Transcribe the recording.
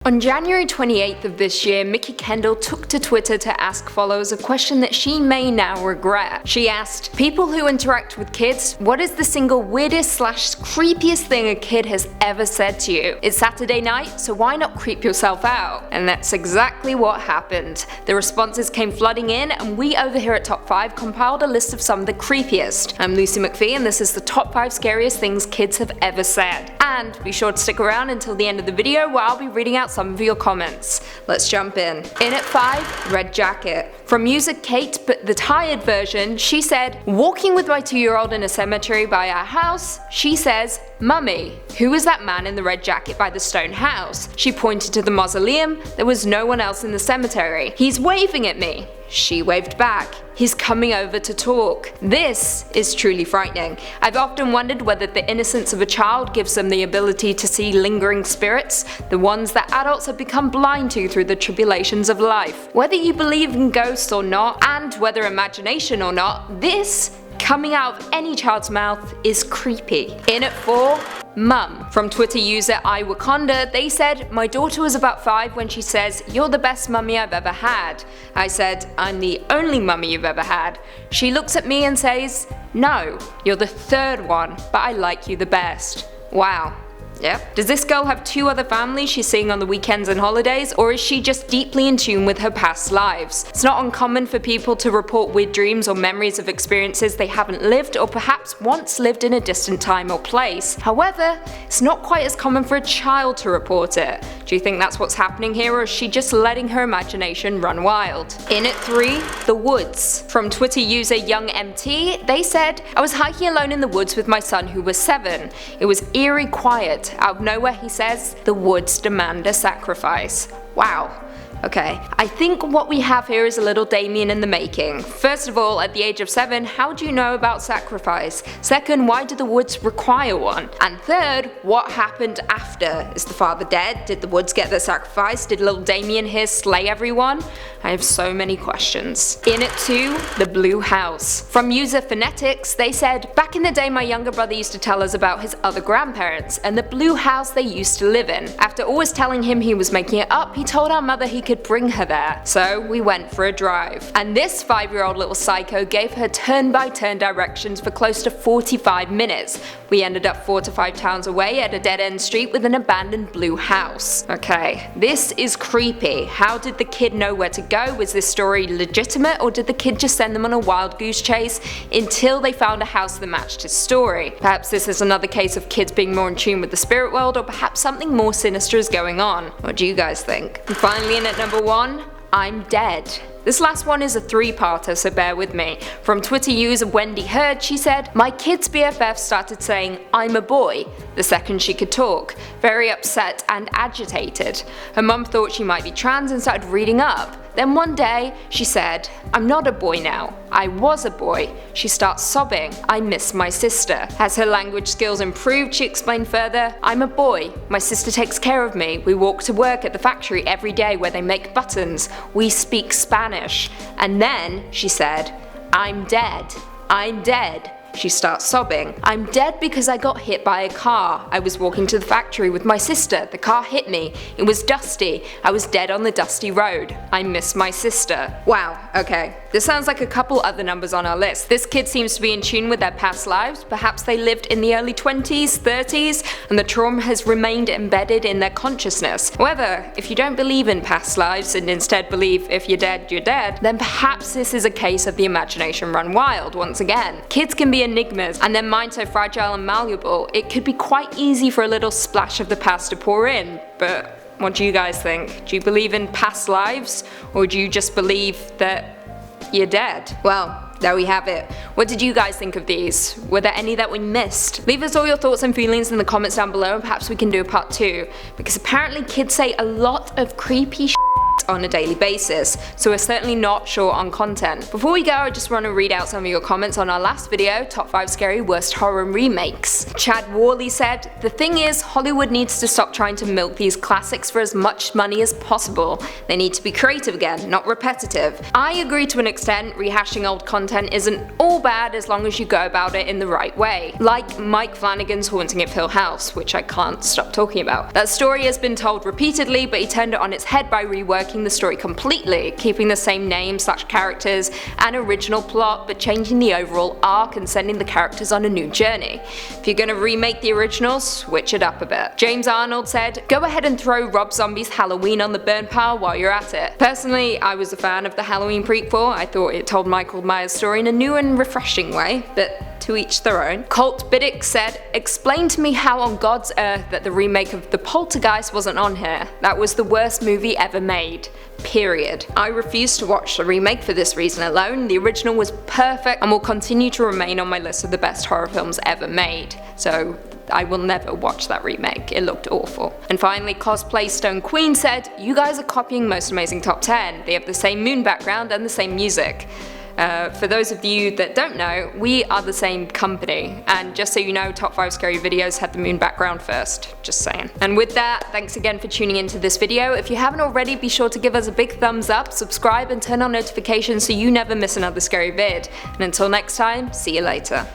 On January 28th of this year, Mikki Kendall took to Twitter to ask followers a question that she may now regret. She asked, "People who interact with kids, what is the single weirdest/creepiest thing a kid has ever said to you? It's Saturday night, so why not creep yourself out?" And that's exactly what happened. The responses came flooding in, and we over here at Top 5 compiled a list of some of the creepiest. I'm Lucy McPhee, and this is the top 5 scariest things kids have ever said. And be sure to stick around until the end of the video where I'll be reading out some of your comments. Let's jump in. In at 5, red jacket. From user Kate, but the tired version, she said, "Walking with my 2-year-old in a cemetery by our house, she says, 'Mummy, who is that man in the red jacket by the stone house?' She pointed to the mausoleum. There was no one else in the cemetery. 'He's waving at me.' She waved back. 'He's coming over to talk.' This is truly frightening. I've often wondered whether the innocence of a child gives them the ability to see lingering spirits, the ones that adults have become blind to through the tribulations of life. Whether you believe in ghosts or not, and whether imagination or not, this coming out of any child's mouth is creepy." In at 4, Mum. From Twitter user iWakanda, they said, "My daughter was about 5 when she says, 'You're the best mummy I've ever had.' I said, 'I'm the only mummy you've ever had.' She looks at me and says, 'No, you're the 3rd one, but I like you the best.'" Wow. Yep. Does this girl have 2 other families she's seeing on the weekends and holidays, or is she just deeply in tune with her past lives? It's not uncommon for people to report weird dreams or memories of experiences they haven't lived or perhaps once lived in a distant time or place. However, it's not quite as common for a child to report it. Do you think that's what's happening here, or is she just letting her imagination run wild? In at 3, the woods. From Twitter user YoungMT, they said, "I was hiking alone in the woods with my son who was 7. It was eerie quiet. Out of nowhere," he says, "the woods demand a sacrifice." Wow. Okay, I think what we have here is a little Damien in the making. First of all, at the age of 7, how do you know about sacrifice? Second, why do the woods require one? And third, what happened after? Is the father dead? Did the woods get their sacrifice? Did little Damien here slay everyone? I have so many questions. In at 2, the blue house. From user Phonetics, they said, "Back in the day my younger brother used to tell us about his other grandparents and the blue house they used to live in. After always telling him he was making it up, he told our mother he could bring her there. So we went for a drive. And this 5-year-old little psycho gave her turn-by-turn directions for close to 45 minutes. We ended up 4 to 5 towns away at a dead-end street with an abandoned blue house." Okay, this is creepy. How did the kid know where to go? Was this story legitimate, or did the kid just send them on a wild goose chase until they found a house that matched his story? Perhaps this is another case of kids being more in tune with the spirit world, or perhaps something more sinister is going on. What do you guys think? And finally, in at number 1, I'm dead. This last one is a 3-parter, so bear with me. From Twitter user Wendy Heard, she said, "My kid's BFF started saying, 'I'm a boy,' the second she could talk. Very upset and agitated. Her mum thought she might be trans and started reading up. Then one day, she said, 'I'm not a boy now. I was a boy.' She starts sobbing. 'I miss my sister.' As her language skills improved, she explained further, 'I'm a boy. My sister takes care of me. We walk to work at the factory every day where they make buttons. We speak Spanish.' And then, she said, 'I'm dead. I'm dead.' She starts sobbing. 'I'm dead because I got hit by a car. I was walking to the factory with my sister. The car hit me. It was dusty. I was dead on the dusty road. I miss my sister.' Wow, okay. This sounds like a couple other numbers on our list. This kid seems to be in tune with their past lives. Perhaps they lived in the early 20s, 30s, and the trauma has remained embedded in their consciousness. However, if you don't believe in past lives and instead believe if you're dead, then perhaps this is a case of the imagination run wild once again. Kids can be enigmas, and their minds so fragile and malleable, it could be quite easy for a little splash of the past to pour in. But what do you guys think? Do you believe in past lives, or do you just believe that you're dead? Well, there we have it. What did you guys think of these? Were there any that we missed? Leave us all your thoughts and feelings in the comments down below, and perhaps we can do a part 2, because apparently kids say a lot of creepy shit on a daily basis, so we're certainly not short on content. Before we go, I just want to read out some of your comments on our last video, Top 5 Scary Worst Horror Remakes. Chad Worley said, "The thing is, Hollywood needs to stop trying to milk these classics for as much money as possible. They need to be creative again, not repetitive. I agree to an extent, rehashing old content isn't all bad as long as you go about it in the right way. Like Mike Flanagan's Haunting at Hill House, which I can't stop talking about. That story has been told repeatedly, but he turned it on its head by reworking the story completely, keeping the same name/characters and original plot, but changing the overall arc and sending the characters on a new journey. If you're gonna remake the original, switch it up a bit." James Arnold said, "Go ahead and throw Rob Zombie's Halloween on the burn pile while you're at it. Personally, I was a fan of the Halloween prequel. I thought it told Michael Myers' story in a new and refreshing way, but to each their own." Colt Biddick said, "Explain to me how on God's earth that the remake of The Poltergeist wasn't on here. That was the worst movie ever made. Period. I refuse to watch the remake for this reason alone. The original was perfect and will continue to remain on my list of the best horror films ever made. So I will never watch that remake. It looked awful." And finally, Cosplay Stone Queen said, "You guys are copying Most Amazing Top 10. They have the same moon background and the same music." For those of you that don't know, we are the same company, and just so you know, Top 5 Scary Videos had the moon background first, just saying. And with that, thanks again for tuning into this video. If you haven't already, be sure to give us a big thumbs up, subscribe and turn on notifications so you never miss another scary vid. And until next time, see you later.